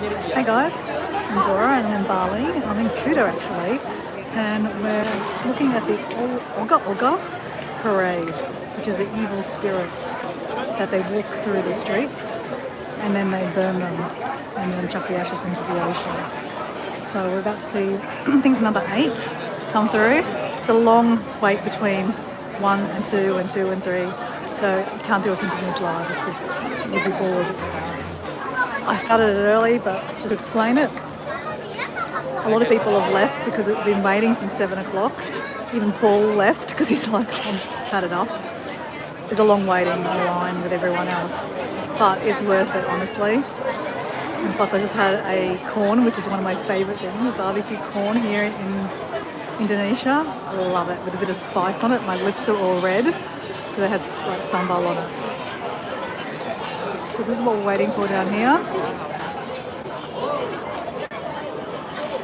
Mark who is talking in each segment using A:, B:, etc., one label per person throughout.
A: Hey guys, I'm Dora and I'm in Bali. I'm in Kuta actually, and we're looking at the Ogoh Ogoh parade, which is the evil spirits that they walk through the streets and then they burn them and then chuck the ashes into the ocean. So we're about to see things number 8 come through. It's a long wait between 1 and 2 and 2 and 3, so you can't do a continuous live. It's just you'd be bored. I started it early, but just to explain it, a lot of people have left because we've been waiting since 7 o'clock. Even Paul left because he's like, I've had enough. There's a long waiting line with everyone else, but it's worth it, honestly. And plus, I just had a corn, which is one of my favourite things, the barbecue corn here in Indonesia. I love it, with a bit of spice on it. My lips are all red because I had like sambal on it. So this is what we're waiting for down here.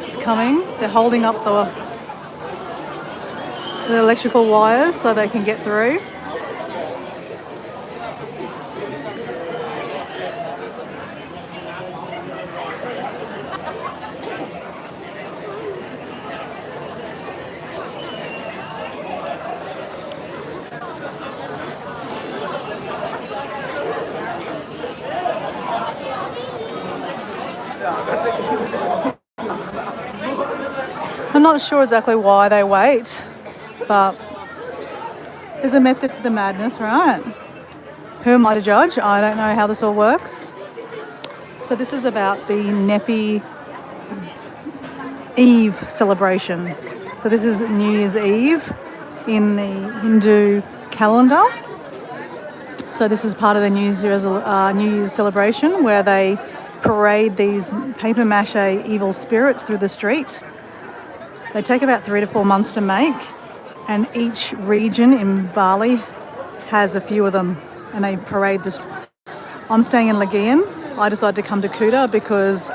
A: It's coming. They're holding up the electrical wires so they can get through. I'm not sure exactly why they wait, but there's a method to the madness, right? Who am I to judge? I don't know how this all works. So this is about the Nepi Eve celebration. So this is New Year's Eve in the Hindu calendar. So this is part of the New Year's celebration where they parade these paper mache evil spirits through the street. They take about 3 to 4 months to make, and each region in Bali has a few of them, and they parade this. I'm staying in Legian. I decided to come to Kuta because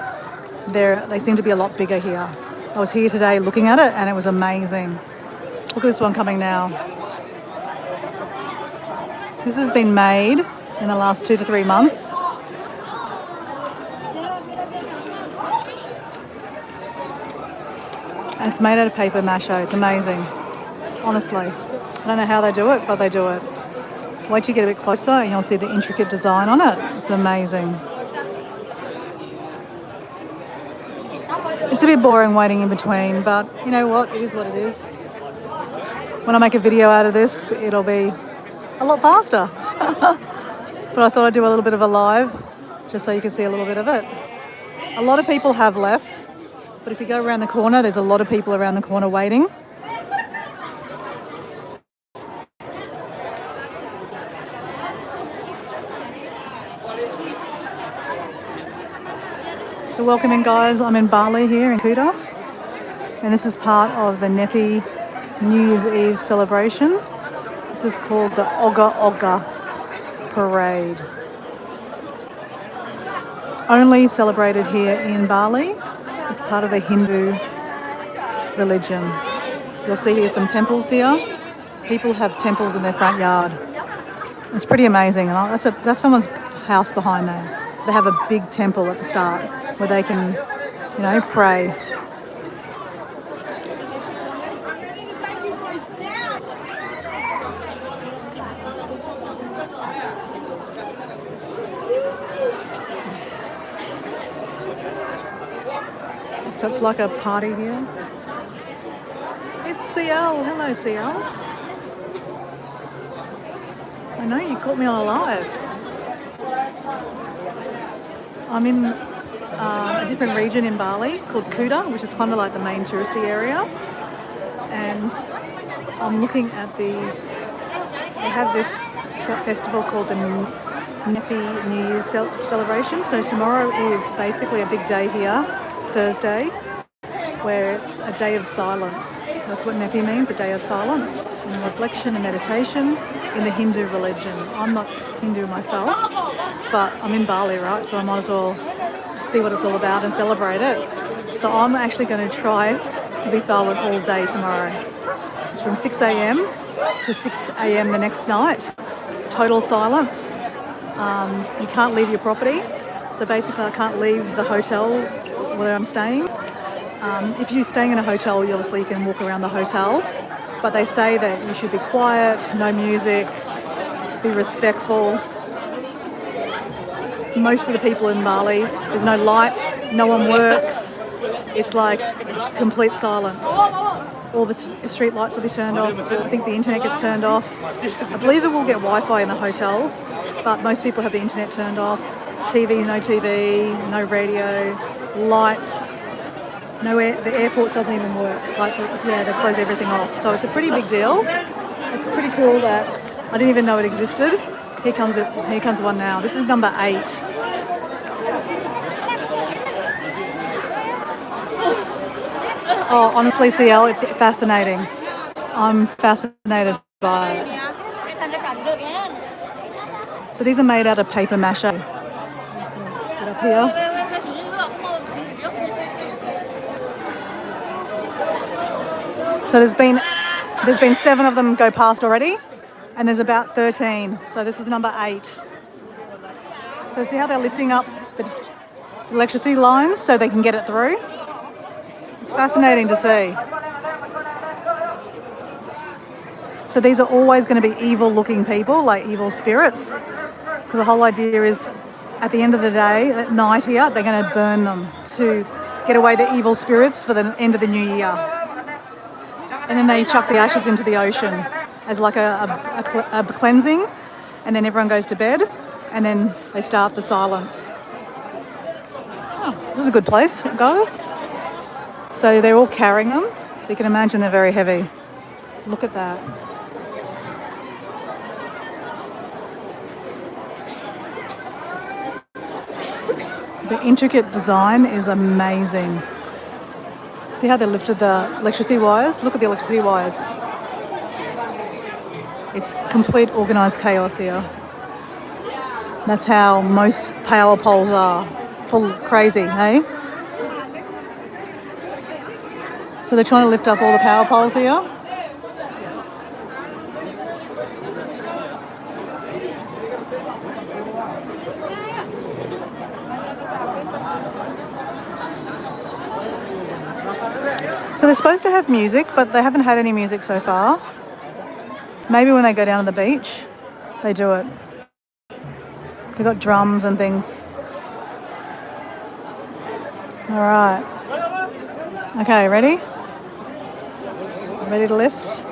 A: they seem to be a lot bigger here. I was here today looking at it, and it was amazing. Look at this one coming now. This has been made in the last 2 to 3 months. And it's made out of paper mache. It's amazing. Honestly. I don't know how they do it, but they do it. Wait till you get a bit closer and you'll see the intricate design on it. It's amazing. It's a bit boring waiting in between, but you know what? It is what it is. When I make a video out of this, it'll be a lot faster. But I thought I'd do a little bit of a live just so you can see a little bit of it. A lot of people have left. But if you go around the corner, there's a lot of people around the corner waiting. So welcome in, guys. I'm in Bali here in Kuta. And this is part of the Nepi New Year's Eve celebration. This is called the Ogoh Ogoh parade. Only celebrated here in Bali. It's part of a Hindu religion. You'll see here some temples here. People have temples in their front yard. It's pretty amazing. That's someone's house behind there. They have a big temple at the start where they can, pray. So it's like a party here. It's CL. Hello, CL. I know you caught me on a live. I'm in a different region in Bali called Kuta, which is kind of like the main touristy area. And I'm looking at they have this festival called the Nepi New Year's celebration. So tomorrow is basically a big day here. Thursday, where it's a day of silence. That's what Nepi means, a day of silence and reflection and meditation in the Hindu religion. I'm not Hindu myself, but I'm in Bali, right? So I might as well see what it's all about and celebrate it. So I'm actually going to try to be silent all day tomorrow. It's from 6 a.m. to 6 a.m. the next night. Total silence. You can't leave your property. So basically I can't leave the hotel where I'm staying. If you're staying in a hotel, you obviously can walk around the hotel, but they say that you should be quiet, no music, be respectful. Most of the people in Bali, there's no lights, no one works. It's like complete silence. All the street lights will be turned off. I think the internet gets turned off. I believe that we'll get Wi-Fi in the hotels, but most people have the internet turned off. TV, no radio, lights. No air, the airport doesn't even work. They close everything off. So it's a pretty big deal. It's pretty cool that I didn't even know it existed. Here comes one now. This is number 8. Oh, honestly, CL, it's fascinating. I'm fascinated by it. So these are made out of paper mache. Get up here. So there's been 7 of them go past already, and there's about 13. So this is number 8. So see how they're lifting up the electricity lines so they can get it through? It's fascinating to see. So these are always going to be evil-looking people, like evil spirits, because the whole idea is, at the end of the day, at night here, they're going to burn them to get away the evil spirits for the end of the new year. And then they chuck the ashes into the ocean as like a cleansing, and then everyone goes to bed, and then they start the silence. Oh, this is a good place, guys. So they're all carrying them, so you can imagine they're very heavy. Look at that. The intricate design is amazing. See how they lifted the electricity wires? Look at the electricity wires. It's complete organised chaos here. That's how most power poles are. Full crazy, hey? So they're trying to lift up all the power poles here. So they're supposed to have music, but they haven't had any music so far. Maybe when they go down to the beach, they do it. They've got drums and things. All right. Okay, ready? Ready to lift?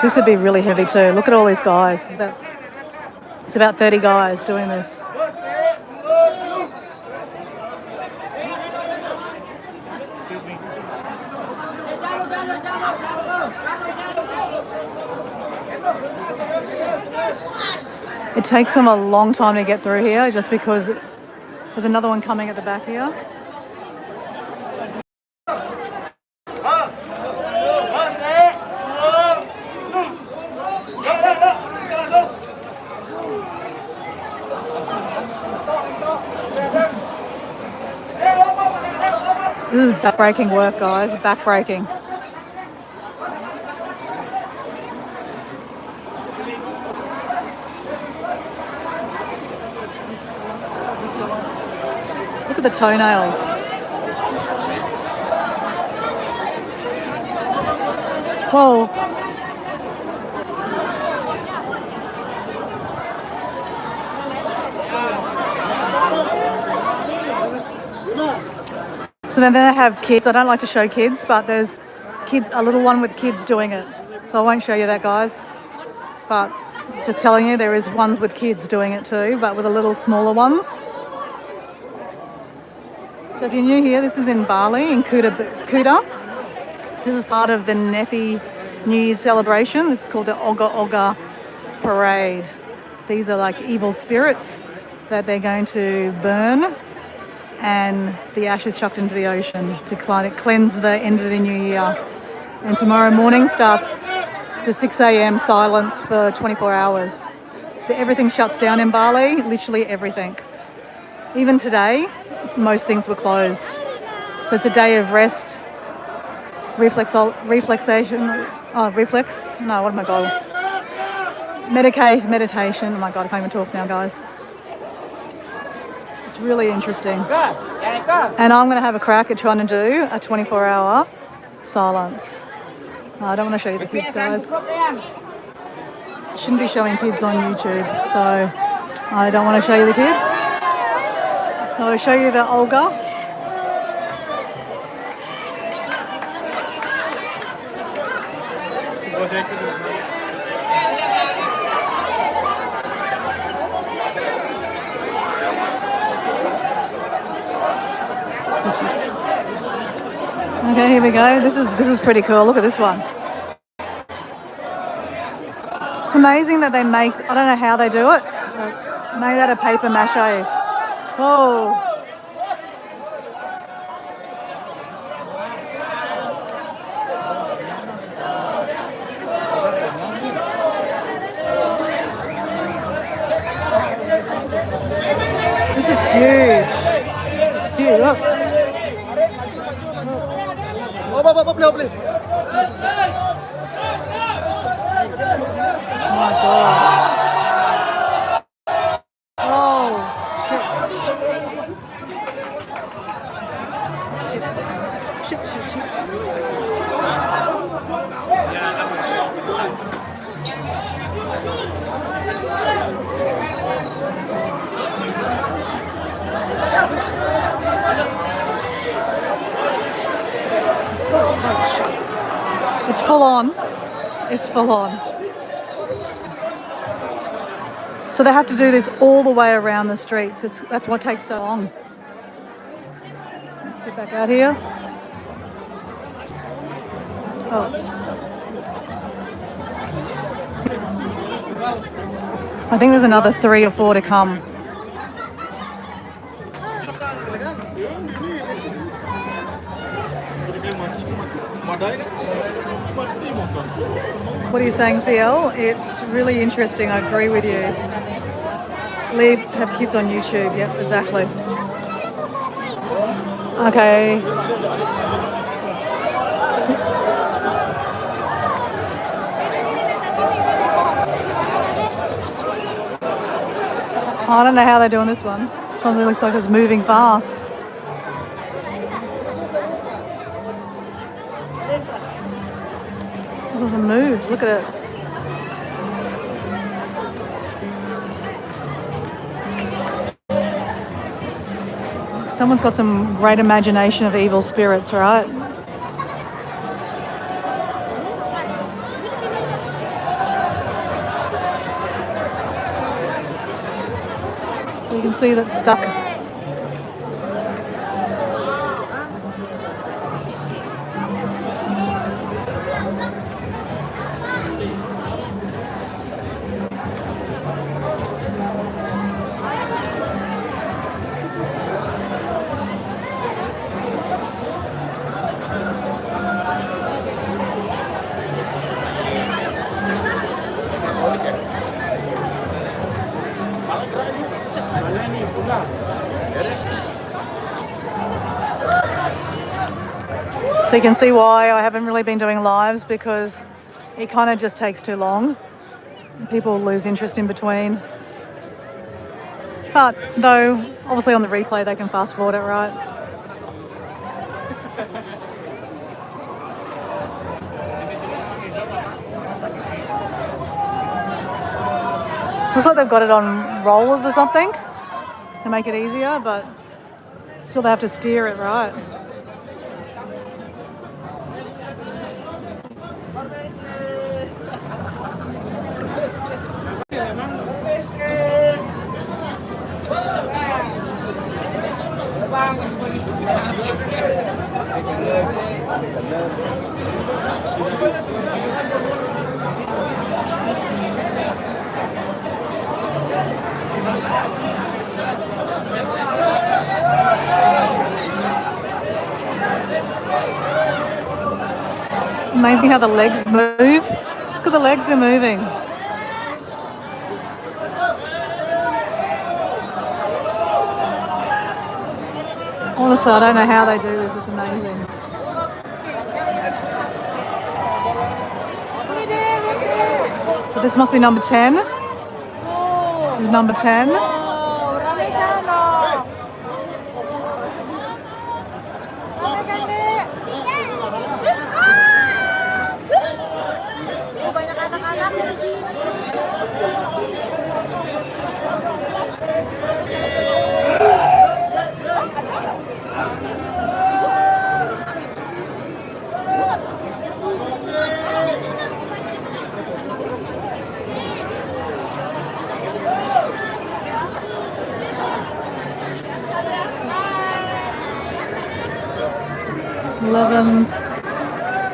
A: This would be really heavy too. Look at all these guys. It's about 30 guys doing this. It takes them a long time to get through here just because there's another one coming at the back here. This is back-breaking work, guys. Back-breaking. Look at the toenails. Whoa. So then they have kids. I don't like to show kids, but there's kids, a little one with kids doing it. So I won't show you that, guys. But just telling you, there is ones with kids doing it too, but with the little smaller ones. So if you're new here, this is in Bali, in Kuta. This is part of the Nepi New Year's celebration. This is called the Ogoh Ogoh parade. These are like evil spirits that they're going to burn, and the ashes chucked into the ocean to cleanse the end of the new year. And tomorrow morning starts the 6 a.m. silence for 24 hours. So everything shuts down in Bali, literally everything. Even today, most things were closed. So it's a day of rest, reflex, meditation. Oh my God, I can't even talk now, guys. It's really interesting. And I'm going to have a crack at trying to do a 24-hour silence. No, I don't want to show you the kids, guys. Shouldn't be showing kids on YouTube, so I don't want to show you the kids. So I'll show you the Ogoh. Okay, here we go. This is pretty cool. Look at this one. It's amazing that they make, I don't know how they do it, but made out of paper mache. Whoa. This is huge. Huge, look. Oh my God. Oh, shit. Shit. It's full on. It's full on. So they have to do this all the way around the streets. That's what takes so long. Let's get back out here. Oh. I think there's another 3 or 4 to come. What are you saying, CL? It's really interesting. I agree with you. Have kids on YouTube. Yep, exactly. Okay. I don't know how they're doing this one. This one looks like it's moving fast. It doesn't move. Look at it. Someone's got some great imagination of evil spirits, right? So you can see that's stuck. So you can see why I haven't really been doing lives, because it kind of just takes too long. People lose interest in between. But though, obviously on the replay they can fast forward it, right? Looks like they've got it on rollers or something to make it easier, but still they have to steer it right. It's amazing how the legs move. Look at the legs are moving. Honestly, I don't know how they do this. It's amazing. So this must be number 10. This is number 10.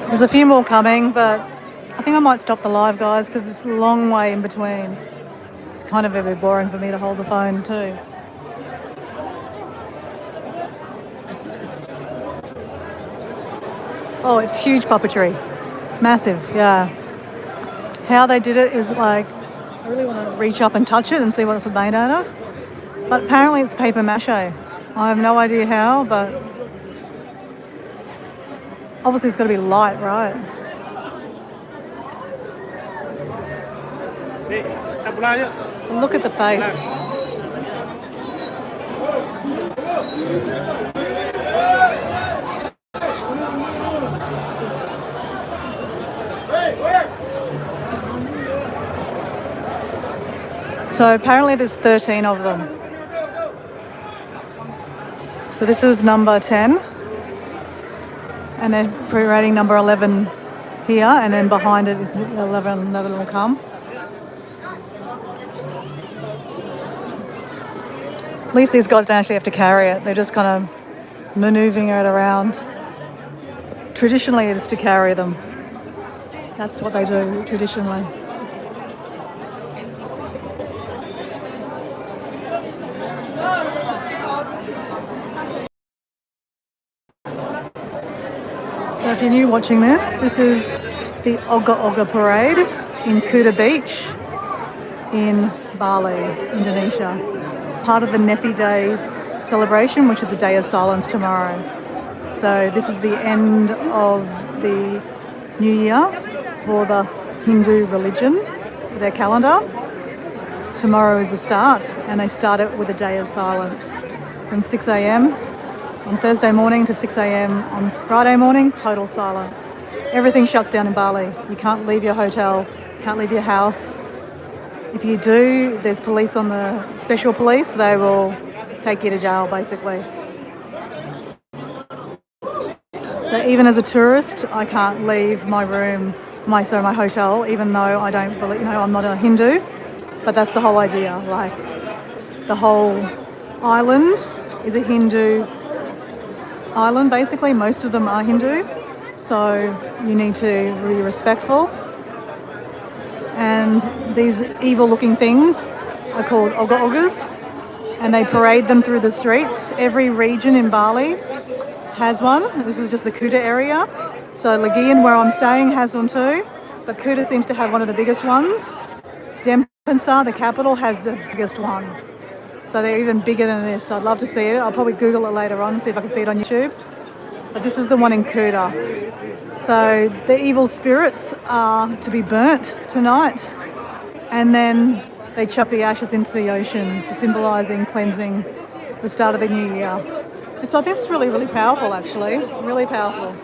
A: There's a few more coming, but I think I might stop the live, guys, because it's a long way in between. It's kind of a bit boring for me to hold the phone too. Oh, it's huge puppetry. Massive, yeah. How they did it is like, I really want to reach up and touch it and see what it's made out of. But apparently it's paper mache. I have no idea how, but obviously it's got to be light, right? Look at the face. So apparently there's 13 of them. So this is number 10. And they're pre-rating number 11 here, and then behind it is 11 will come. At least these guys don't actually have to carry it. They're just kind of manoeuvring it around. Traditionally, it is to carry them. That's what they do traditionally. So if you're new watching this, this is the Ogoh Ogoh parade in Kuta Beach in Bali, Indonesia. Part of the Nepi Day celebration, which is a day of silence tomorrow. So this is the end of the new year for the Hindu religion, their calendar. Tomorrow is the start, and they start it with a day of silence from 6 a.m. on Thursday morning to 6 a.m. on Friday morning, total silence. Everything shuts down in Bali. You can't leave your hotel, can't leave your house. If you do, there's police on the special police. They will take you to jail, basically. So even as a tourist, I can't leave my room, my hotel, even though I don't believe, I'm not a Hindu. But that's the whole idea. Like, the whole island is a Hindu island, basically. Most of them are Hindu, so you need to be respectful. And these evil-looking things are called Ogoh Ogohs, and they parade them through the streets. Every region in Bali has one. This is just the Kuta area. So Legian, where I'm staying, has them too, but Kuta seems to have one of the biggest ones. Denpasar, the capital, has the biggest one. So they're even bigger than this. I'd love to see it. I'll probably Google it later on and see if I can see it on YouTube. But this is the one in Kuta. So the evil spirits are to be burnt tonight. And then they chuck the ashes into the ocean to symbolising cleansing the start of the new year. I think it's really, really powerful, actually. Really powerful.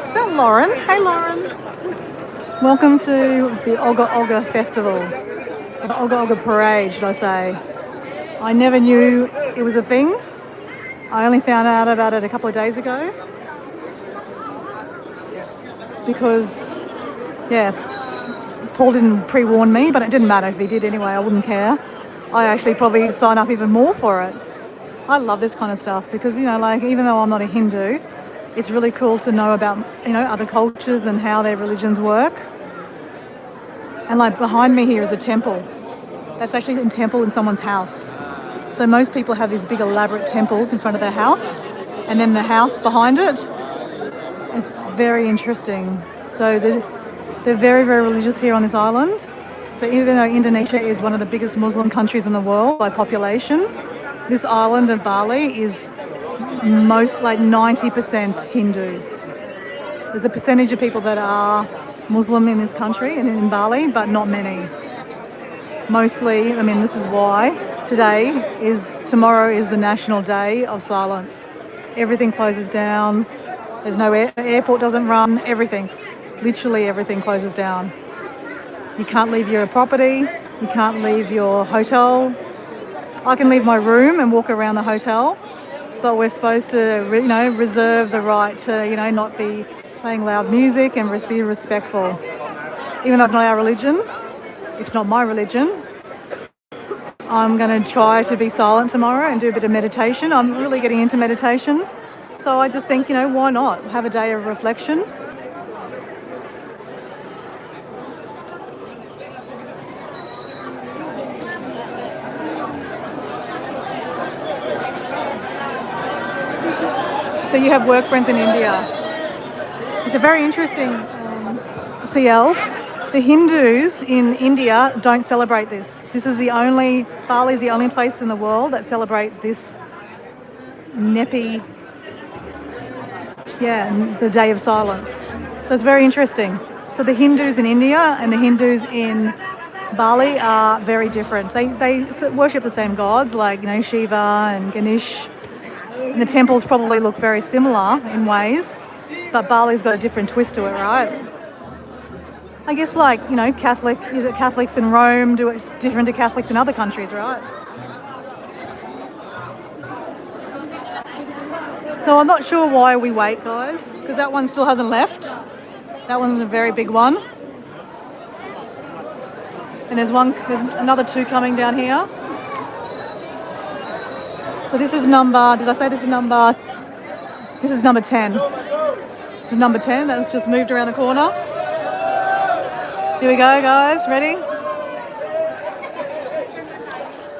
A: Is that Lauren? Hey, Lauren. Welcome to the Ogoh Ogoh Festival, or the Ogoh Ogoh Parade, should I say. I never knew it was a thing. I only found out about it a couple of days ago. Because, Paul didn't pre-warn me, but it didn't matter if he did anyway. I wouldn't care. I actually probably sign up even more for it. I love this kind of stuff because, even though I'm not a Hindu, it's really cool to know about, other cultures and how their religions work. And behind me here is a temple. That's actually a temple in someone's house. So most people have these big elaborate temples in front of their house, and then the house behind it. It's very interesting. So they're very, very religious here on this island. So even though Indonesia is one of the biggest Muslim countries in the world by population, this island of Bali is most, like 90% Hindu. There's a percentage of people that are Muslim in this country and in Bali, but not many. Mostly, I mean, this is why tomorrow is the National Day of Silence. Everything closes down. There's no airport doesn't run. Everything, literally everything closes down. You can't leave your property. You can't leave your hotel. I can leave my room and walk around the hotel, but we're supposed to, reserve the right to, not be playing loud music and be respectful. Even though it's not our religion, it's not my religion, I'm going to try to be silent tomorrow and do a bit of meditation. I'm really getting into meditation. So I just think, why not have a day of reflection? So you have work friends in India. It's a very interesting CL. The Hindus in India don't celebrate this. Bali is the only place in the world that celebrate this Nepi, the Day of Silence. So it's very interesting. So the Hindus in India and the Hindus in Bali are very different. They worship the same gods like, Shiva and Ganesh. And the temples probably look very similar in ways, but Bali's got a different twist to it, right? I guess Catholics in Rome do it different to Catholics in other countries, right? So I'm not sure why we wait, guys, because that one still hasn't left. That one's a very big one. And there's another two coming down here. So this is number 10. This is number 10. That's just moved around the corner. Here we go, guys. Ready?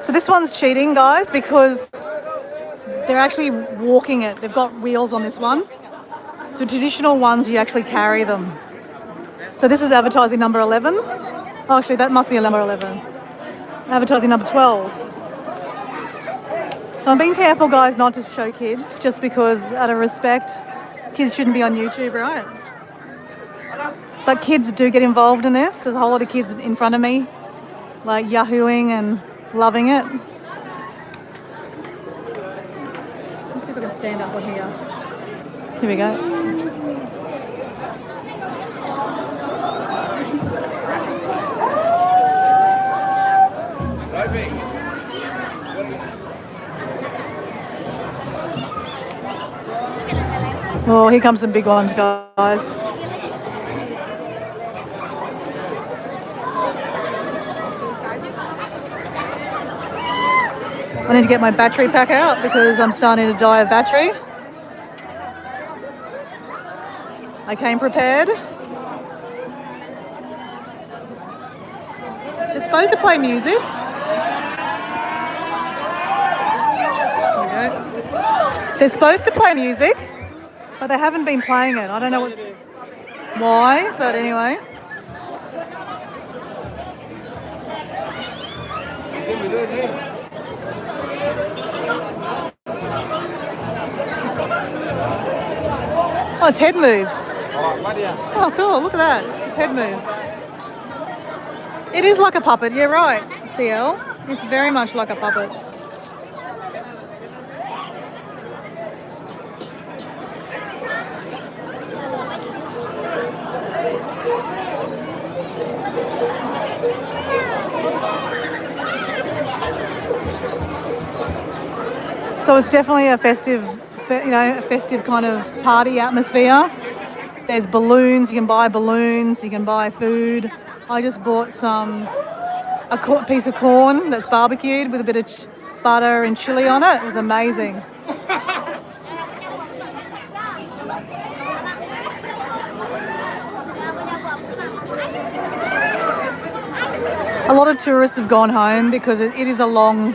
A: So this one's cheating, guys, because they're actually walking it. They've got wheels on this one. The traditional ones, you actually carry them. So this is advertising number 11. Oh, actually, that must be number 11. Advertising number 12. So I'm being careful, guys, not to show kids, just because out of respect, kids shouldn't be on YouTube, right? But kids do get involved in this. There's a whole lot of kids in front of me, like yahooing and loving it. Let's see if I can stand up on here. Here we go. Oh, here comes some big ones, guys. I need to get my battery pack out because I'm starting to die of battery. I came prepared. It's supposed to play music. There we go. They're supposed to play music, but they haven't been playing it. I don't know why, but anyway. Oh, its head moves. Oh, cool. Look at that. Its head moves. It is like a puppet. You're right, CL. It's very much like a puppet. So it's definitely a festive kind of party atmosphere. There's balloons. You can buy balloons. You can buy food. I just bought a piece of corn that's barbecued with a bit of butter and chili on it. It was amazing. A lot of tourists have gone home because it is a long,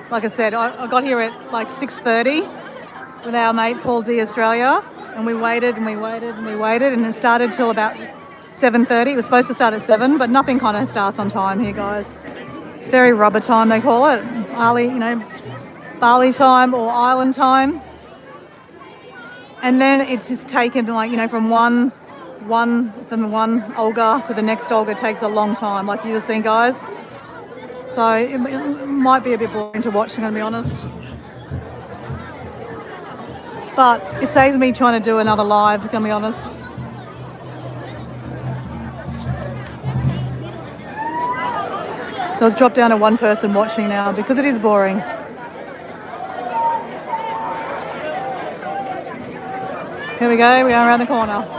A: like I said, I got here at like 6:30 with our mate Paul D Australia, and we waited and we waited and we waited, and it started till about 7:30. It was supposed to start at 7, but nothing kind of starts on time here, guys. Very rubber time, they call it. Bali time or island time. and then it's just taken like, you know, from one Olga to the next Olga takes a long time, like you just seen, guys. So it might be a bit boring to watch, I'm going to be honest. But it saves me trying to do another live, I'm going to be honest. So it's dropped down to one person watching now because it is boring. Here we go, we are around the corner.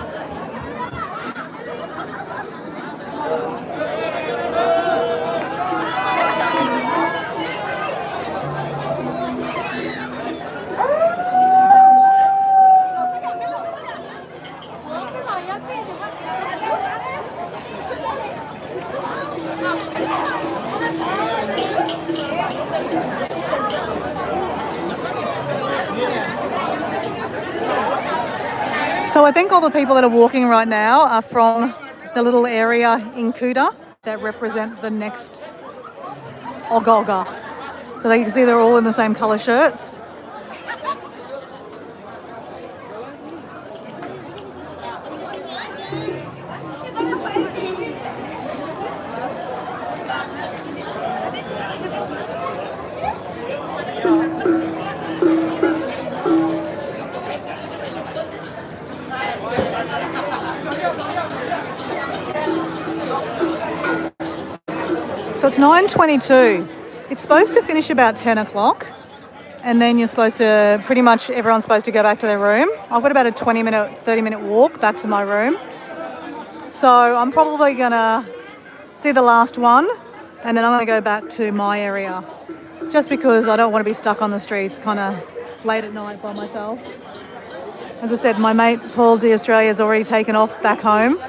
A: So I think all the people that are walking right now are from the little area in Kuta that represent the next Ogoh Ogoh. So you can see they're all in the same colour shirts. So it's 9:22. It's supposed to finish about 10 o'clock. And then you're supposed to, pretty much everyone's supposed to go back to their room. I've got about a 30-minute walk back to my room. So I'm probably going to see the last one. And then I'm going to go back to my area. Just because I don't want to be stuck on the streets kind of late at night by myself. As I said, my mate Paul D. Australia has already taken off back home.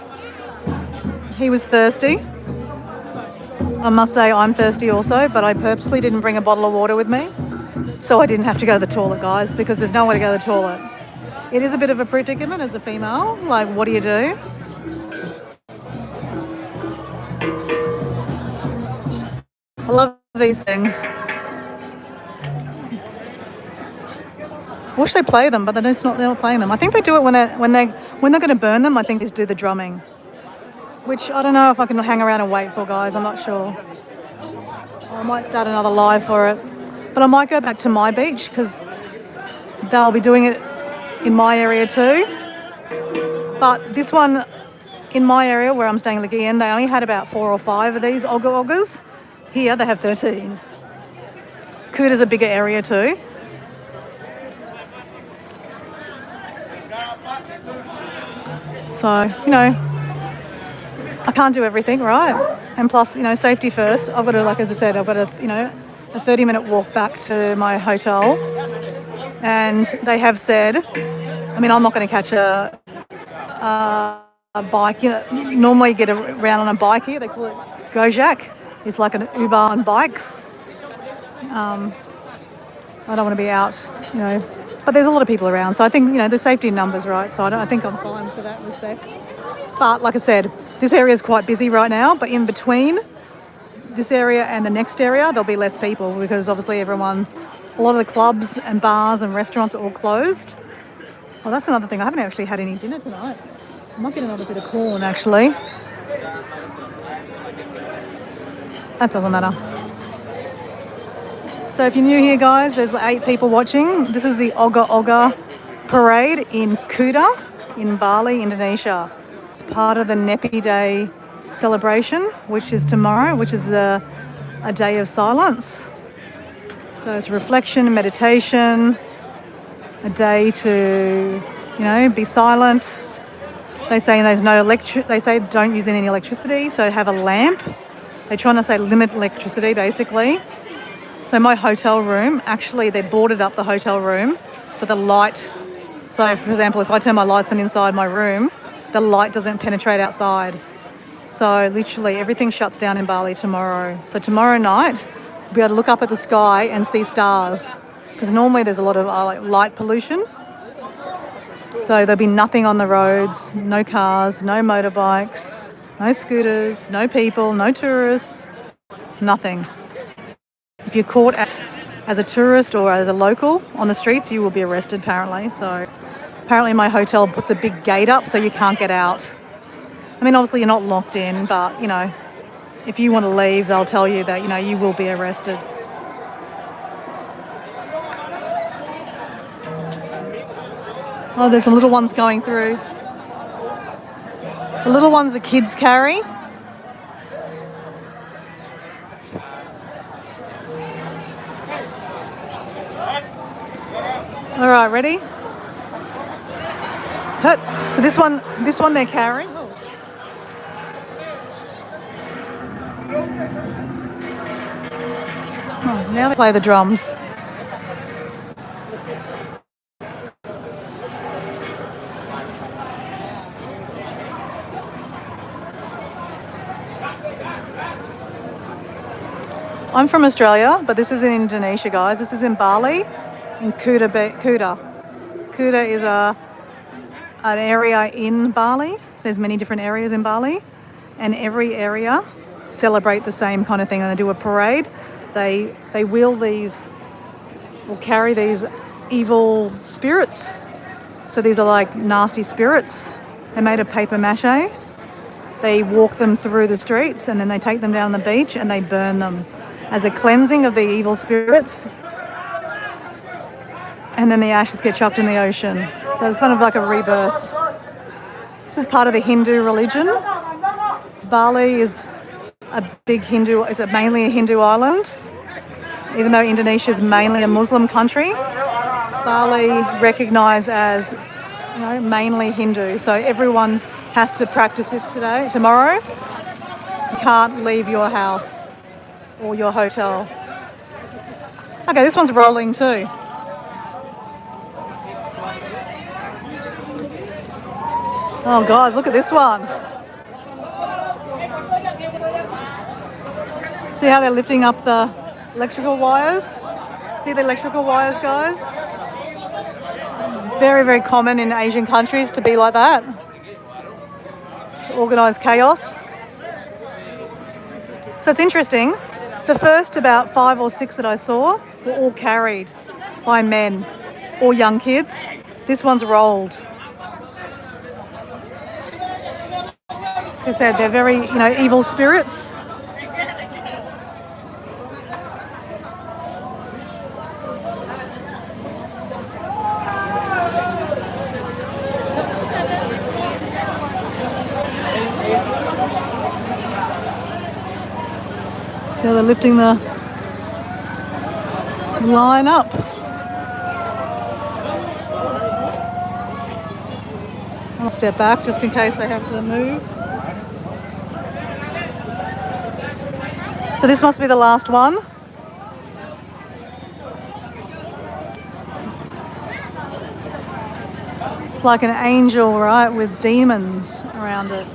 A: He was thirsty. I must say I'm thirsty also, but I purposely didn't bring a bottle of water with me. So I didn't have to go to the toilet, guys, because there's nowhere to go to the toilet. It is a bit of a predicament as a female. Like, what do you do? I love these things. I wish they play them, but they're not playing them. I think they do it when they're going to burn them. I think they do the drumming, which I don't know if I can hang around and wait for, guys. I'm not sure. I might start another live for it, but I might go back to my beach because they'll be doing it in my area too. But this one in my area where I'm staying, Legian, they only had about 4 or 5 of these Ogoh Ogohs. Here they have 13. Kuta's a bigger area too. So, you know, I can't do everything, right? And plus, you know, safety first. I've got to, like as I said, I've got a 30-minute walk back to my hotel. And they have said, I mean, I'm not going to catch a bike. You know, normally you get around on a bike here. They call it Gojek. It's like an Uber on bikes. I don't want to be out, you know. But there's a lot of people around. So I think, you know, the safety in numbers, right? So I think I'm fine for that respect. But like I said, this area is quite busy right now. But in between this area and the next area, there'll be less people because obviously a lot of the clubs and bars and restaurants are all closed. Well, that's another thing. I haven't actually had any dinner tonight. I might get another bit of corn, actually. That doesn't matter. So if you're new here, guys, there's 8 people watching. This is the Ogoh Ogoh parade in Kuta in Bali, Indonesia. It's part of the Nepi Day celebration, which is tomorrow, which is a day of silence. So it's reflection, meditation, a day to, you know, be silent. They say there's no they say don't use any electricity, so have a lamp. They're trying to say limit electricity, basically. So my hotel room, actually they boarded up the hotel room so the light, so for example, if I turn my lights on inside my room, the light doesn't penetrate outside. So literally everything shuts down in Bali tomorrow. So tomorrow night, we'll be able to look up at the sky and see stars because normally there's a lot of light pollution. So there'll be nothing on the roads, no cars, no motorbikes, no scooters, no people, no tourists, nothing. If you're caught as a tourist or as a local on the streets, you will be arrested apparently. So Apparently my hotel puts a big gate up so you can't get out. I mean, obviously you're not locked in, but, you know, if you want to leave, they'll tell you that, you know, you will be arrested. Oh, there's some little ones going through. The little ones the kids carry. All right, ready? Hut. So this one they're carrying. Oh, now they play the drums. I'm from Australia, but this is in Indonesia, guys. This is in Bali, in Kuta. Kuta is an area in Bali. There's many different areas in Bali, and every area celebrate the same kind of thing. And they do a parade. They wheel these or carry these evil spirits. So these are like nasty spirits. They're made of paper mache. They walk them through the streets and then they take them down the beach and they burn them as a cleansing of the evil spirits. And then the ashes get chucked in the ocean. So it's kind of like a rebirth. This is part of the Hindu religion. Bali is mainly a Hindu island. Even though Indonesia is mainly a Muslim country, Bali recognised as, you know, mainly Hindu. So everyone has to practice this tomorrow. You can't leave your house or your hotel. Okay, this one's rolling too. Oh God, look at this one. See how they're lifting up the electrical wires? See the electrical wires, guys? Very, very common in Asian countries to be like that. To organise chaos. So it's interesting. The first about 5 or 6 that I saw were all carried by men or young kids. This one's rolled. Like I said, they're very, you know, evil spirits. So they're lifting the line up. I'll step back just in case they have to move. So this must be the last one. It's like an angel, right, with demons around it.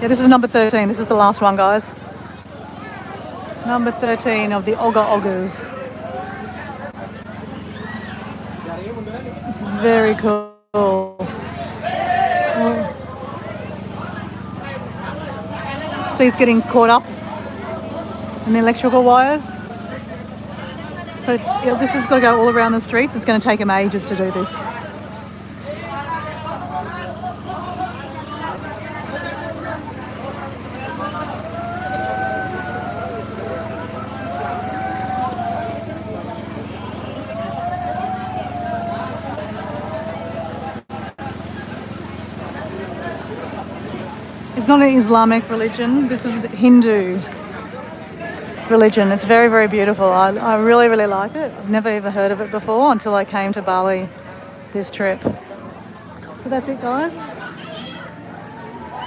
A: Yeah, this is number 13. This is the last one, guys. Number 13 of the Ogoh Ogohs. It's very cool. See, it's getting caught up in the electrical wires. So this has got to go all around the streets. It's going to take them ages to do this. It's not an Islamic religion. This is the Hindu religion. It's very, very beautiful. I really, really like it. I've never ever heard of it before until I came to Bali this trip. So that's it, guys.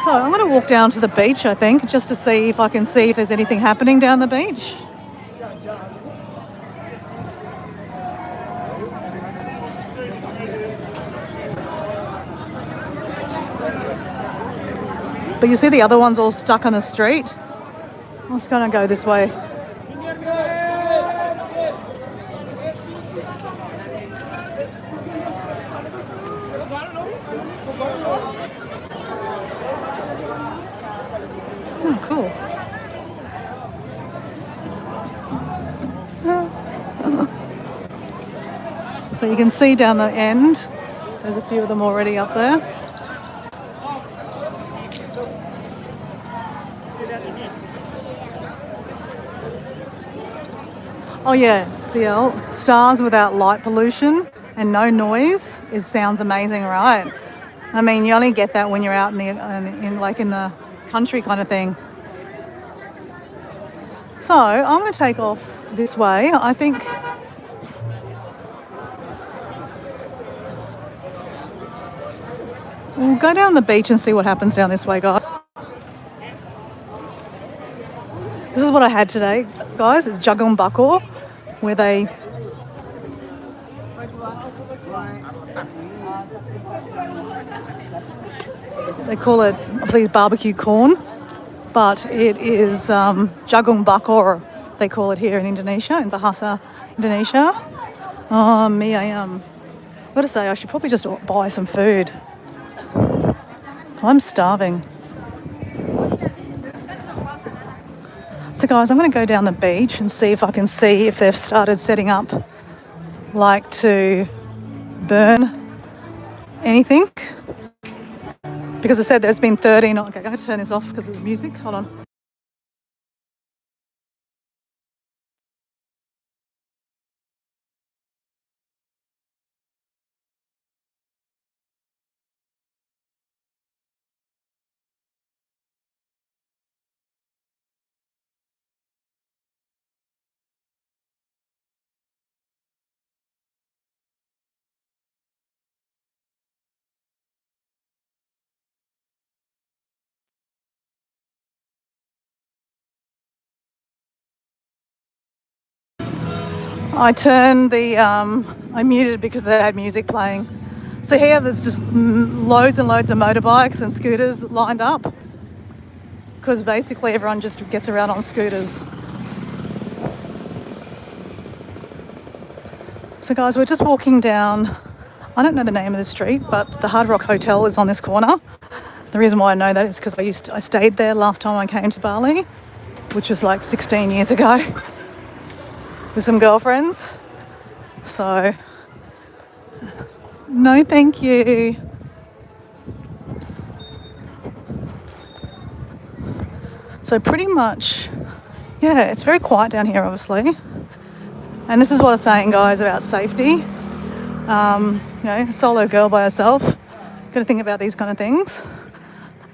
A: So I'm going to walk down to the beach, I think, just to see if I can see if there's anything happening down the beach. But you see the other ones all stuck on the street? I'm just going to go this way. Oh, cool. So you can see down the end, there's a few of them already up there. Oh yeah, CL, stars without light pollution and no noise sounds amazing, right? I mean, you only get that when you're out in the country kind of thing. So I'm going to take off this way. I think we'll go down the beach and see what happens down this way, guys. This is what I had today, guys. It's Ogoh Ogoh, where they call it, obviously, barbecue corn, but it is Ogoh Ogoh, they call it here in Indonesia, in Bahasa Indonesia. Oh, me, I've got to say, I should probably just buy some food. I'm starving. So guys, I'm going to go down the beach and see if I can see if they've started setting up like to burn anything. Because I said there's been 13. Okay, I'm going to turn this off because of the music. Hold on. I muted it because they had music playing. So here there's just loads and loads of motorbikes and scooters lined up because basically everyone just gets around on scooters. So guys, we're just walking down, I don't know the name of the street, but the Hard Rock Hotel is on this corner. The reason why I know that is because I stayed there last time I came to Bali, which was like 16 years ago, with some girlfriends. So, no thank you. So pretty much, yeah, it's very quiet down here, obviously. And this is what I was saying, guys, about safety. Solo girl by herself, got to think about these kind of things.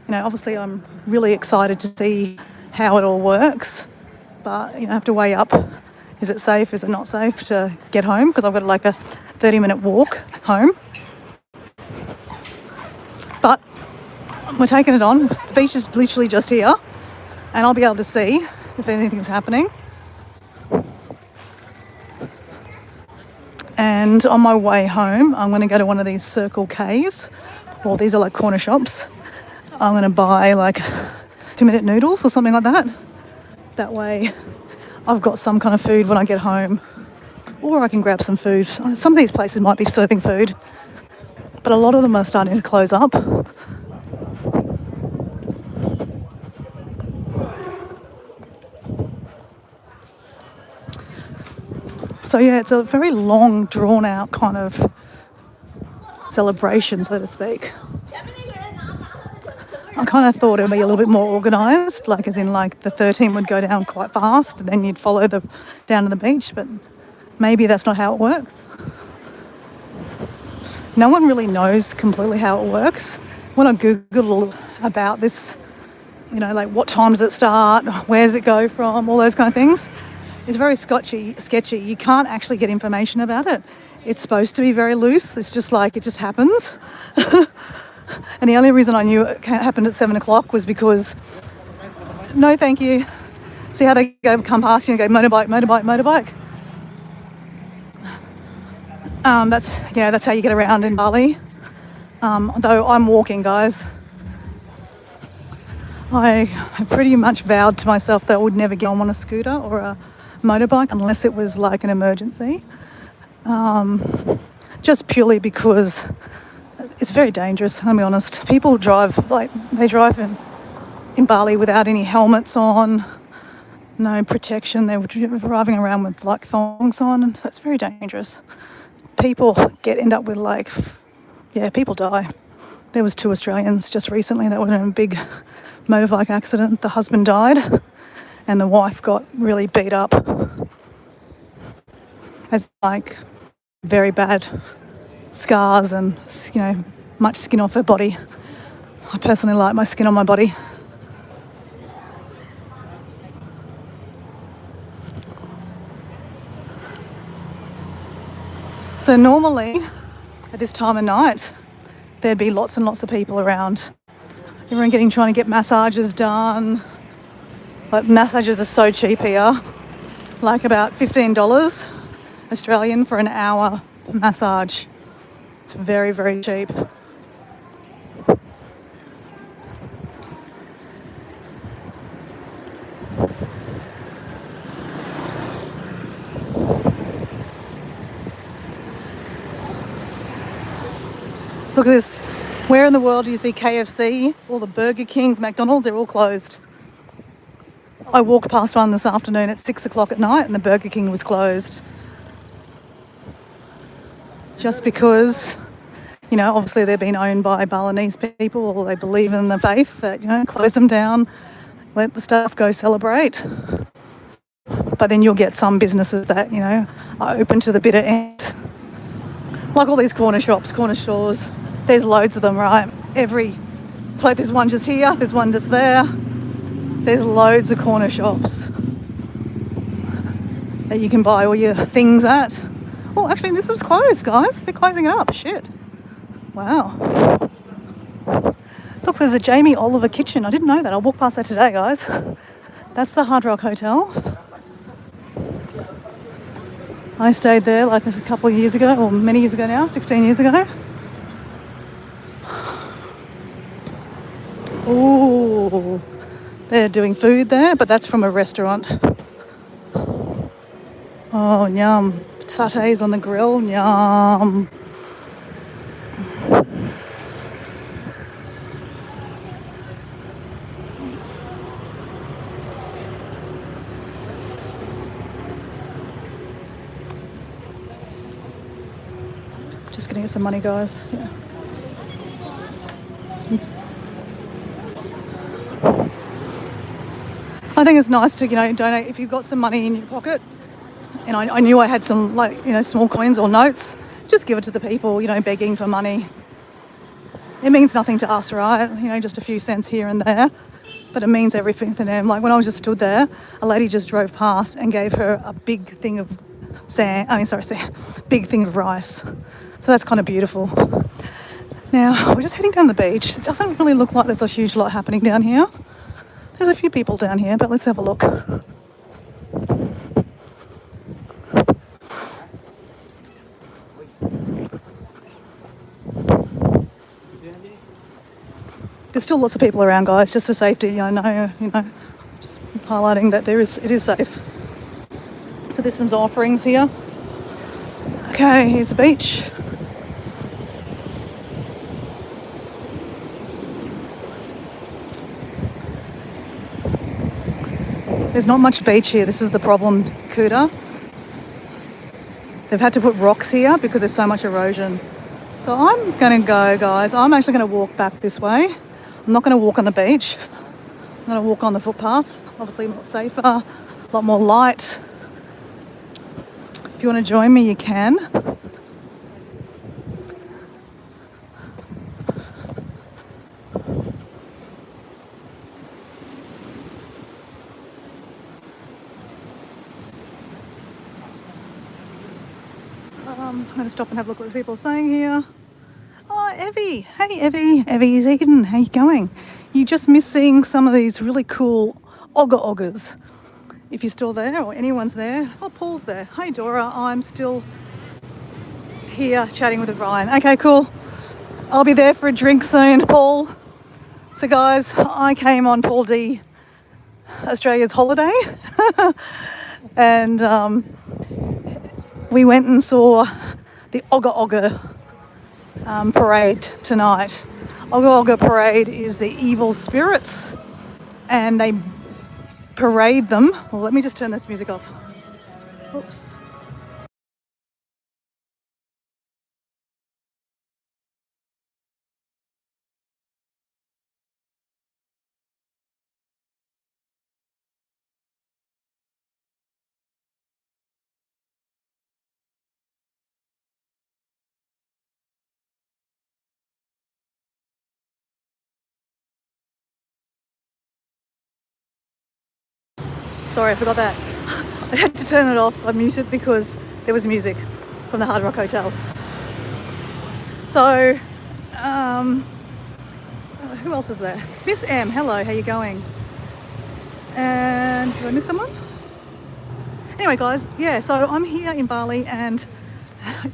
A: Obviously I'm really excited to see how it all works, but I have to weigh up, is it safe, is it not safe to get home, because I've got like a 30-minute walk home. But we're taking it on. The beach is literally just here, and I'll be able to see if anything's happening. And on my way home, I'm going to go to one of these Circle Ks, or these are like corner shops. I'm going to buy like 2-minute noodles or something like that. That way I've got some kind of food when I get home. Or I can grab some food. Some of these places might be serving food, but a lot of them are starting to close up. So yeah, it's a very long, drawn-out kind of celebration, so to speak. I kind of thought it would be a little bit more organised, like as in like the 13 would go down quite fast and then you'd follow down to the beach, but maybe that's not how it works. No one really knows completely how it works. When I Googled about this, like what time does it start, where does it go from, all those kind of things, it's very sketchy. You can't actually get information about it. It's supposed to be very loose. It's just like, it just happens. And the only reason I knew it happened at 7 o'clock was because, no thank you. See how they come past you and go motorbike, motorbike, motorbike? That's how you get around in Bali. Though I'm walking, guys. I have pretty much vowed to myself that I would never get on a scooter or a motorbike unless it was like an emergency. Just purely because it's very dangerous, I'll be honest. People drive in Bali without any helmets on, no protection. They were driving around with like thongs on, and so it's very dangerous. people end up with like, yeah, people die. There was 2 Australians just recently that were in a big motorbike accident. The husband died and the wife got really beat up, has like very bad scars and, much skin off her body. I personally like my skin on my body. So normally at this time of night, there'd be lots and lots of people around. Everyone trying to get massages done. Like, massages are so cheap here, like about $15 Australian for an hour massage. It's very, very cheap. Look at this. Where in the world do you see KFC? All the Burger Kings, McDonald's, they're all closed. I walked past one this afternoon at 6 o'clock at night and the Burger King was closed. Just because, obviously they're being owned by Balinese people, or they believe in the faith that, close them down, let the staff go celebrate. But then you'll get some businesses that, are open to the bitter end. Like all these corner shops, corner stores. There's loads of them, right? There's one just here, there's one just there. There's loads of corner shops that you can buy all your things at. Oh, actually, this was closed, guys. They're closing it up. Shit. Wow. Look, there's a Jamie Oliver kitchen. I didn't know that. I'll walk past that today, guys. That's the Hard Rock Hotel. I stayed there like a couple of years ago, or many years ago now, 16 years ago. Ooh, they're doing food there, but that's from a restaurant. Oh, yum. Satay's on the grill, yum. Just gonna get some money, guys. Yeah. I think it's nice to, donate if you've got some money in your pocket. And I knew I had some, small coins or notes. Just give it to the people, begging for money. It means nothing to us, right? Just a few cents here and there. But it means everything to them. Like when I was just stood there, a lady just drove past and gave her a big thing of big thing of rice. So that's kind of beautiful. Now, we're just heading down the beach. It doesn't really look like there's a huge lot happening down here. There's a few people down here, but let's have a look. There's still lots of people around, guys, just for safety. I know, just highlighting that it is safe. So there's some offerings here. Okay, here's the beach. There's not much beach here. This is the problem, Kuta. They've had to put rocks here because there's so much erosion. So I'm going to go, guys. I'm actually going to walk back this way. I'm not going to walk on the beach. I'm going to walk on the footpath. Obviously more safer, a lot more light. If you want to join me, you can. I'm going to stop and have a look at what people are saying here. Oh, Evie. Hey, Evie. Evie's Eden. How you going? You just missed seeing some of these really cool Ogoh Ogohs. If you're still there or anyone's there. Oh, Paul's there. Hey, Dora. I'm still here chatting with Ryan. Okay, cool. I'll be there for a drink soon, Paul. So, guys, I came on Paul D. Australia's holiday. And we went and saw the Ogoh Ogoh parade tonight. Ogoh Ogoh parade is the evil spirits, and they parade them. Well, let me just turn this music off. Oops. Sorry, I forgot that. I had to turn it off. I muted because there was music from the Hard Rock Hotel. So, who else is there? Miss M, hello, how you going? And did I miss someone? Anyway, guys, yeah, so I'm here in Bali and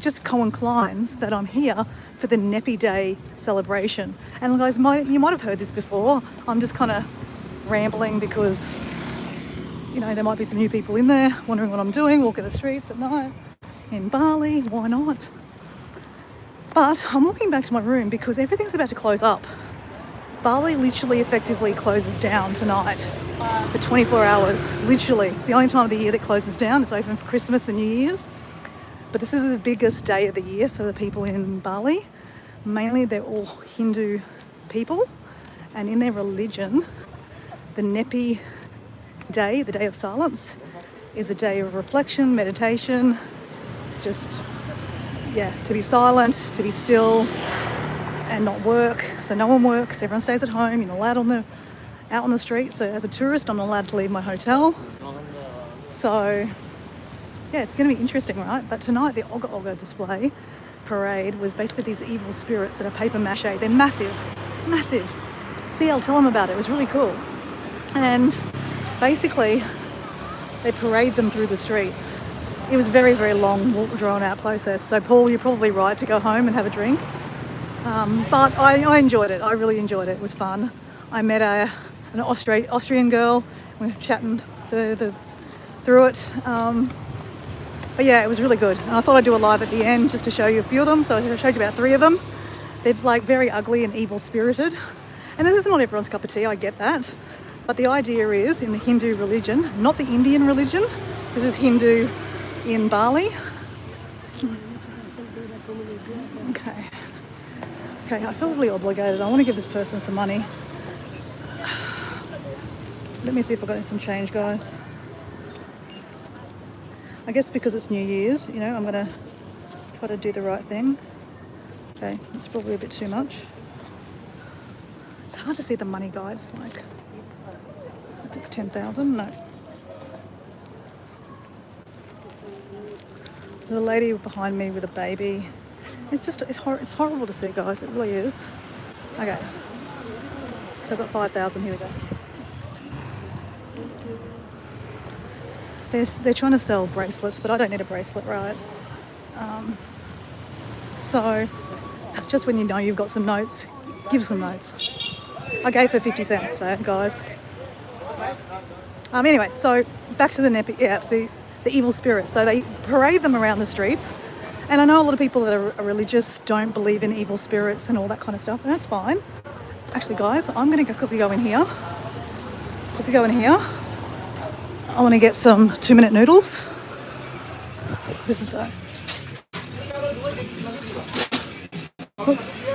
A: just coincides that I'm here for the Nepi Day celebration. And guys, you might have heard this before. I'm just kind of rambling because, you know, there might be some new people in there wondering what I'm doing, walking the streets at night in Bali. Why not? But I'm walking back to my room because everything's about to close up. Bali literally effectively closes down tonight for 24 hours. Literally. It's the only time of the year that closes down. It's open for Christmas and New Year's. But this is the biggest day of the year for the people in Bali. Mainly they're all Hindu people. And in their religion, the Nepi Day, the Day of Silence, is a day of reflection, meditation, just, yeah, to be silent, to be still and not work. So no one works, everyone stays at home, you're not allowed out on the street. So as a tourist, I'm not allowed to leave my hotel. So yeah, it's going to be interesting, right? But tonight, the Ogoh Ogoh display parade was basically these evil spirits that are paper mache. They're massive, massive. See, I'll tell them about it. It was really cool. And basically, they parade them through the streets. It was a very, very long, drawn-out process. So, Paul, you're probably right to go home and have a drink. But I enjoyed it. I really enjoyed it. It was fun. I met an Austrian girl. We were chatting through it. But yeah, it was really good. And I thought I'd do a live at the end just to show you a few of them. So I showed you about 3 of them. They're like very ugly and evil spirited. And this is not everyone's cup of tea, I get that. But the idea is in the Hindu religion, not the Indian religion. This is Hindu in Bali. Okay. Okay, I feel really obligated. I want to give this person some money. Let me see if I've got some change, guys. I guess because it's New Year's, you know, I'm going to try to do the right thing. Okay, that's probably a bit too much. It's hard to see the money, guys. Like, it's 10,000. No. There's a lady behind me with a baby. It's horrible to see, guys. It really is. Okay. So I've got 5,000. Here we go. They're trying to sell bracelets, but I don't need a bracelet, right? So just when you know you've got some notes, give some notes. I gave her 50 cents for it, guys. Anyway, so back to the Nepi, yeah, the evil spirits. So they parade them around the streets. And I know a lot of people that are religious don't believe in evil spirits and all that kind of stuff, and that's fine. Actually, guys, I'm going to quickly go in here. I want to get some 2-minute noodles. This is oops.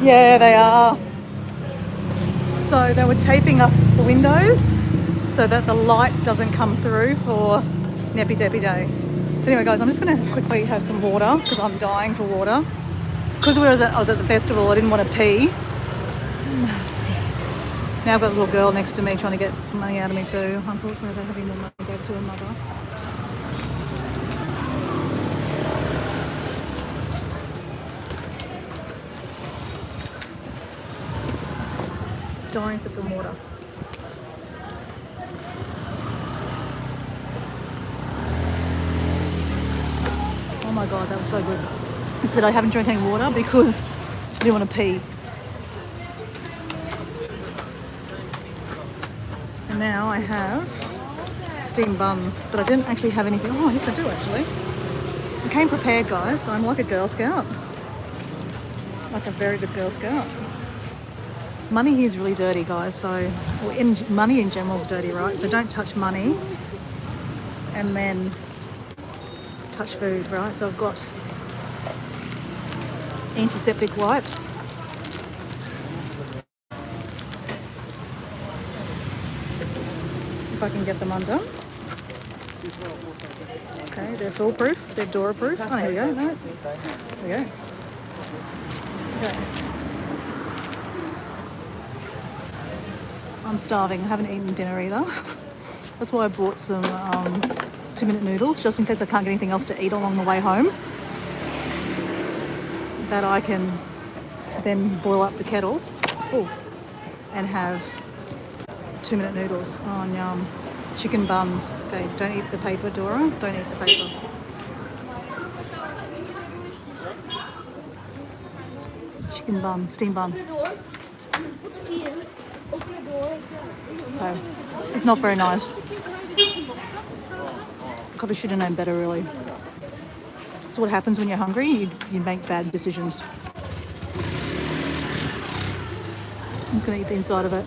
A: Yeah, they are. So they were taping up the windows so that the light doesn't come through for Neppy Deppy Day. So anyway, guys, I'm just going to quickly have some water because I'm dying for water. Because I was at the festival, I didn't want to pee. Now I've got a little girl next to me trying to get money out of me too. Unfortunately, I don't have any more money to go to her mother. Dying for some water. Oh my god, that was so good. He said I haven't drank any water because I didn't want to pee. And now I have steamed buns, but I didn't actually have anything. Oh, yes I do actually. I came prepared, guys. I'm like a Girl Scout. Like a very good Girl Scout. Money here is really dirty, guys, so money in general is dirty, right? So don't touch money and then touch food, right? So I've got antiseptic wipes. If I can get them undone. Okay, they're foolproof, they're door-proof. Oh, here we go, no. There we go. Okay. I'm starving. I haven't eaten dinner either. That's why I bought some 2-minute noodles, just in case I can't get anything else to eat along the way home. That I can then boil up the kettle and have 2-minute noodles. Oh, yum. Chicken buns. Okay, don't eat the paper, Dora. Don't eat the paper. Chicken bun, steam bun. Okay. It's not very nice. Probably should have known better, really. That's what happens when you're hungry. You make bad decisions. I'm just going to eat the inside of it.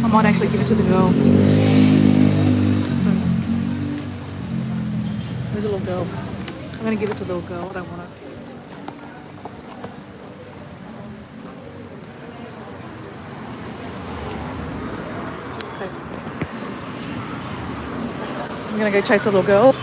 A: I might actually give it to the girl. There's a little girl. I'm going to give it to the little girl. I don't want it. Okay. I'm going to go chase the little girl.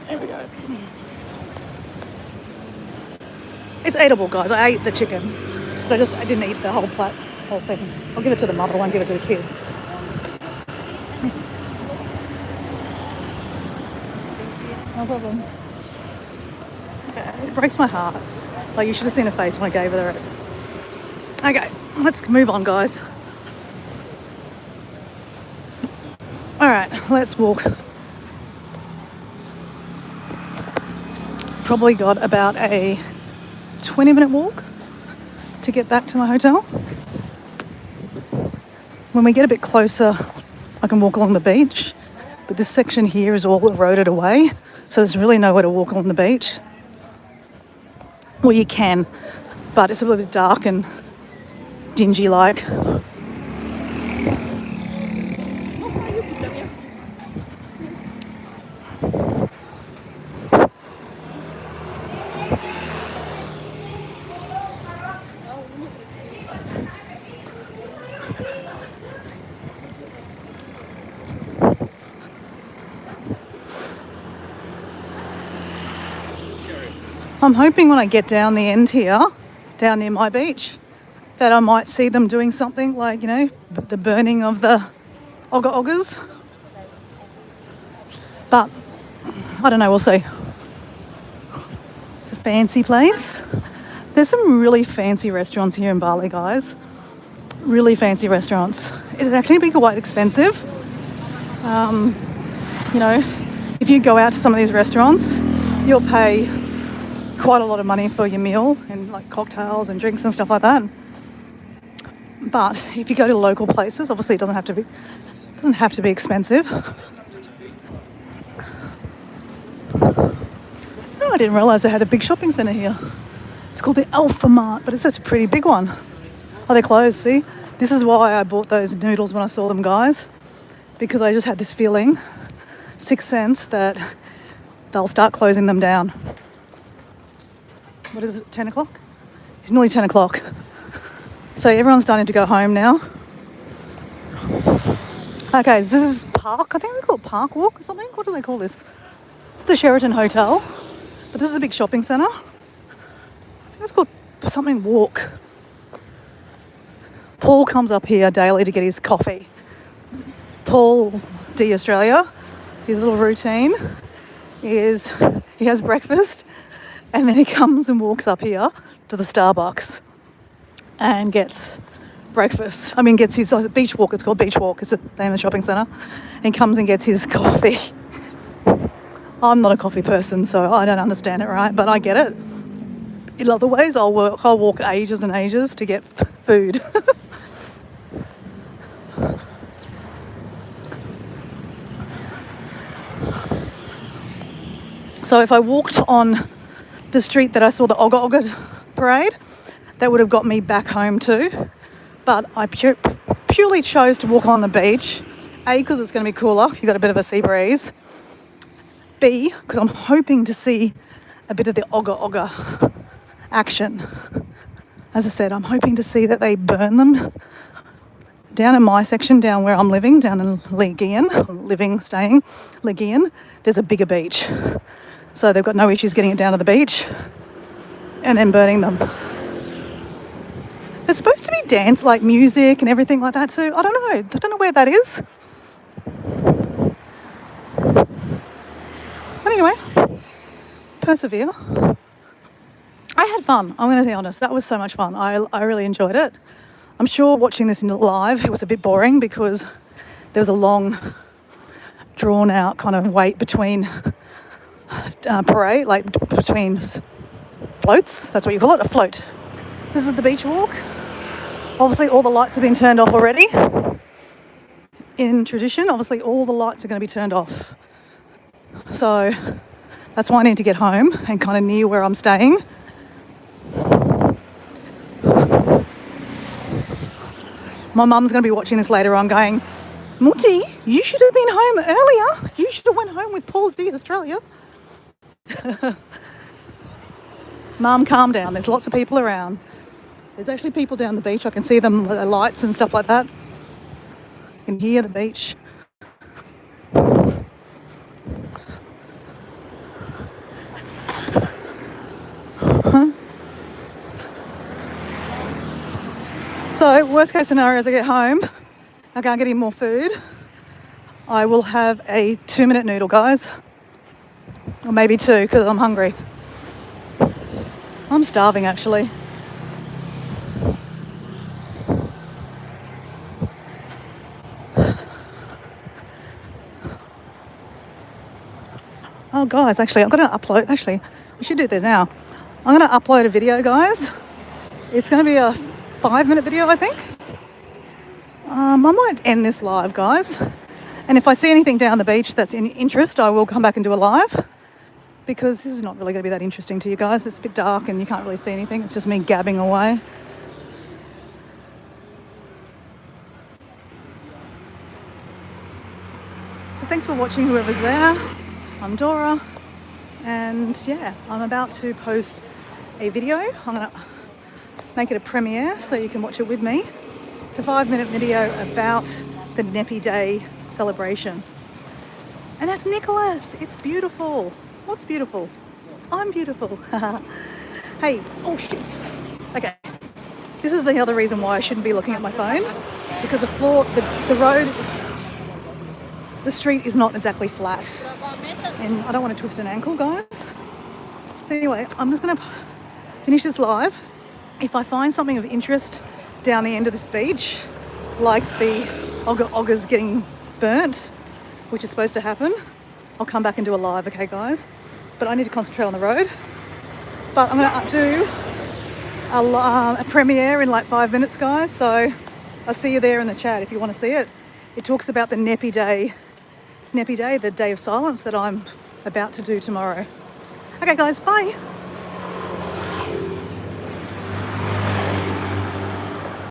A: There we go. It's edible, guys. I ate the chicken, but I didn't eat the whole thing. I'll give it to the mother. I won't give it to the kid. No problem. Okay, it breaks my heart. Like, you should have seen her face when I gave her it. Okay, let's move on, guys. All right, let's walk. Probably got about a 20-minute walk to get back to my hotel. When we get a bit closer, I can walk along the beach, but this section here is all eroded away, so there's really nowhere to walk along the beach. Well, you can, but it's a little bit dark and dingy like. I'm hoping when I get down the end here, down near my beach, that I might see them doing something like, you know, the burning of the Ogoh Ogohs. But I don't know, we'll see. It's a fancy place. There's some really fancy restaurants here in Bali, guys. Really fancy restaurants. It's actually quite expensive. You know, if you go out to some of these restaurants, you'll pay quite a lot of money for your meal and like cocktails and drinks and stuff like that. But if you go to local places, obviously it doesn't have to be expensive. Oh, I didn't realise they had a big shopping centre here. It's called the Alpha Mart, but it's such a pretty big one. Oh, they're closed, see? This is why I bought those noodles when I saw them, guys. Because I just had this feeling, sixth sense, that they'll start closing them down. What is it, 10 o'clock? It's nearly 10 o'clock. So everyone's starting to go home now. Okay, this is Park. I think they call it Park Walk or something. What do they call this? It's the Sheraton Hotel. But this is a big shopping centre. I think it's called something Walk. Paul comes up here daily to get his coffee. Paul D Australia, his little routine is he has breakfast and then he comes and walks up here to the Starbucks and gets breakfast. I mean, gets his beach walk. It's called Beach Walk. It's the name of the shopping centre. And comes and gets his coffee. I'm not a coffee person, so I don't understand it, right? But I get it. In other ways, I'll walk ages and ages to get food. So if I walked on the street that I saw the Ogoh Ogoh parade, that would have got me back home too. But I purely chose to walk on the beach. A, because it's going to be cooler. You've got a bit of a sea breeze. B, because I'm hoping to see a bit of the Ogoh Ogoh action. As I said, I'm hoping to see that they burn them. Down in my section, down where I'm living, down in staying, Legian, there's a bigger beach. So they've got no issues getting it down to the beach and then burning them. There's supposed to be dance, like music and everything like that too. I don't know where that is. But anyway, persevere. I had fun, I'm going to be honest. That was so much fun. I really enjoyed it. I'm sure watching this live, it was a bit boring because there was a long, drawn-out kind of wait between parade, like between floats. That's what you call it, a float. This is the beach walk. Obviously, all the lights have been turned off already. In tradition, obviously, all the lights are going to be turned off. So that's why I need to get home and kind of near where I'm staying. My mum's going to be watching this later on going, Mutti, you should have been home earlier. You should have went home with Paul D Australia. Mum, calm down. There's lots of people around. There's actually people down the beach. I can see them, lights and stuff like that. You can hear the beach. So, worst case scenario, as I get home, I can't get any more food. I will have a 2-minute noodle, guys. Or maybe 2, because I'm hungry. I'm starving, actually. Oh, guys, actually, I'm going to upload. Actually, we should do that now. I'm going to upload a video, guys. It's going to be a 5-minute video, I think. I might end this live, guys. And if I see anything down the beach that's in interest, I will come back and do a live. Because this is not really going to be that interesting to you guys. It's a bit dark and you can't really see anything. It's just me gabbing away. So thanks for watching, whoever's there. I'm Dora. And yeah, I'm about to post a video. I'm going to make it a premiere so you can watch it with me. It's a 5-minute video about the Nepi Day celebration. And that's Nicholas. It's beautiful. What's beautiful? I'm beautiful. Hey, oh shit. Okay. This is the other reason why I shouldn't be looking at my phone. Because the road, the street is not exactly flat. And I don't want to twist an ankle, guys. So anyway, I'm just going to finish this live. If I find something of interest down the end of this beach, like the Ogoh Ogoh's getting burnt, which is supposed to happen, I'll come back and do a live, okay, guys? But I need to concentrate on the road. But I'm going to do a premiere in like 5 minutes, guys. So I'll see you there in the chat if you want to see it. It talks about the Nepi Day, the day of silence that I'm about to do tomorrow. Okay guys, bye.